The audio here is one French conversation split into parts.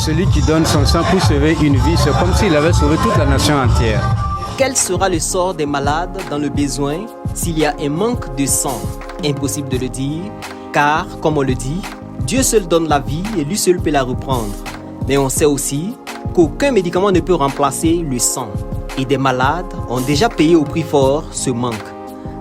Celui qui donne son sang pour sauver une vie, c'est comme s'il avait sauvé toute la nation entière. Quel sera le sort des malades dans le besoin s'il y a un manque de sang? Impossible de le dire, car, comme on le dit, Dieu seul donne la vie et lui seul peut la reprendre. Mais on sait aussi qu'aucun médicament ne peut remplacer le sang. Et des malades ont déjà payé au prix fort ce manque.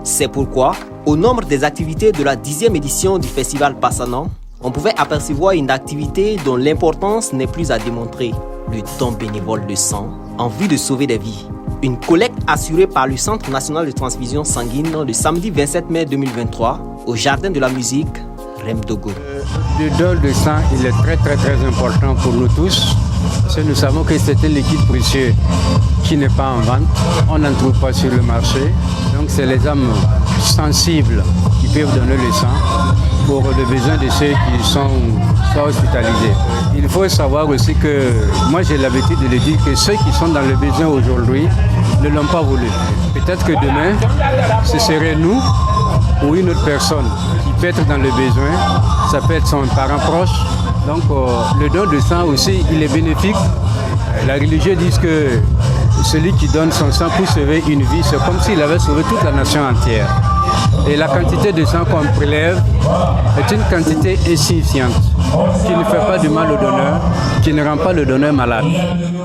C'est pourquoi, au nombre des activités de la 10e édition du festival Passanon, on pouvait apercevoir une activité dont l'importance n'est plus à démontrer, le don bénévole de sang en vue de sauver des vies. Une collecte assurée par le Centre national de transfusion sanguine le samedi 27 mai 2023 au Jardin de la musique, Remdogo. Le don de sang, il est très important pour nous tous, parce que nous savons que c'est un liquide précieux qui n'est pas en vente, on n'en trouve pas sur le marché, donc c'est les âmes sensibles qui peuvent donner le sang pour le besoin de ceux qui sont hospitalisés. Il faut savoir aussi que, moi j'ai l'habitude de le dire, que ceux qui sont dans le besoin aujourd'hui ne l'ont pas voulu. Peut-être que demain, ce serait nous ou une autre personne qui peut être dans le besoin, ça peut être son parent proche. Donc le don de sang aussi, il est bénéfique. La religion dit que celui qui donne son sang pour sauver une vie, c'est comme s'il avait sauvé toute la nation entière. Et la quantité de sang qu'on prélève est une quantité insignifiante, qui ne fait pas du mal au donneur, qui ne rend pas le donneur malade.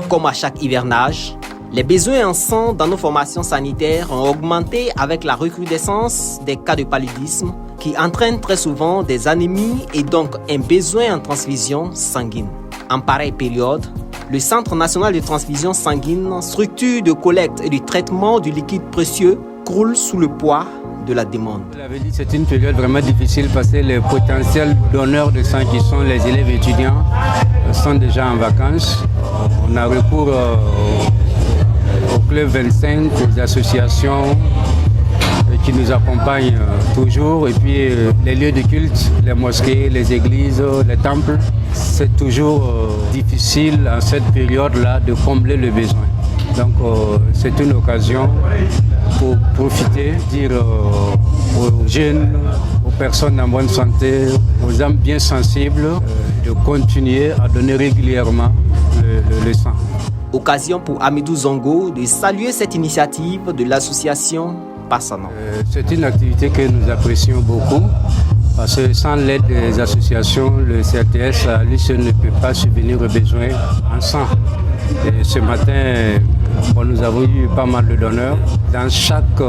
Comme à chaque hivernage, les besoins en sang dans nos formations sanitaires ont augmenté avec la recrudescence des cas de paludisme qui entraînent très souvent des anémies et donc un besoin en transfusion sanguine. En pareille période, le Centre national de transfusion sanguine, structure de collecte et de traitement du liquide précieux, croule sous le poids de la demande. Vous l'avez dit, c'est une période vraiment difficile parce que les potentiels donneurs de sang qui sont les élèves étudiants sont déjà en vacances. On a recours au Club 25, aux associations qui nous accompagnent toujours. Et puis les lieux de culte, les mosquées, les églises, les temples, c'est toujours difficile en cette période-là de combler le besoin. Donc c'est une occasion pour profiter, dire aux jeunes, aux personnes en bonne santé, aux âmes bien sensibles, de continuer à donner régulièrement le sang. Occasion pour Amidou Zongo de saluer cette initiative de l'association Passanon. C'est une activité que nous apprécions beaucoup parce que sans l'aide des associations, le CRTS à lui seul ne peut pas subvenir aux besoins en sang. Et ce matin, nous avons eu pas mal de donneurs. Dans chaque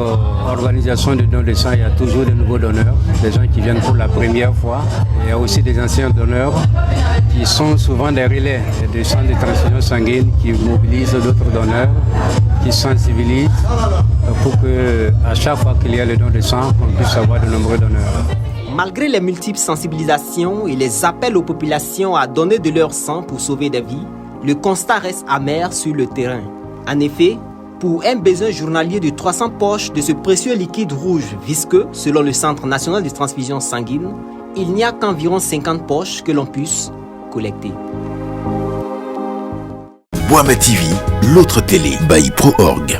organisation de don de sang, il y a toujours de nouveaux donneurs, des gens qui viennent pour la première fois. Il y a aussi des anciens donneurs qui sont souvent des relais de centres de transfusion sanguine qui mobilisent d'autres donneurs, qui sensibilisent pour qu'à chaque fois qu'il y a le don de sang, on puisse avoir de nombreux donneurs. Malgré les multiples sensibilisations et les appels aux populations à donner de leur sang pour sauver des vies, le constat reste amer sur le terrain. En effet, pour un besoin journalier de 300 poches de ce précieux liquide rouge visqueux, selon le Centre national de transfusion sanguine, il n'y a qu'environ 50 poches que l'on puisse collecter. Boama TV, l'autre télé by Pro Org.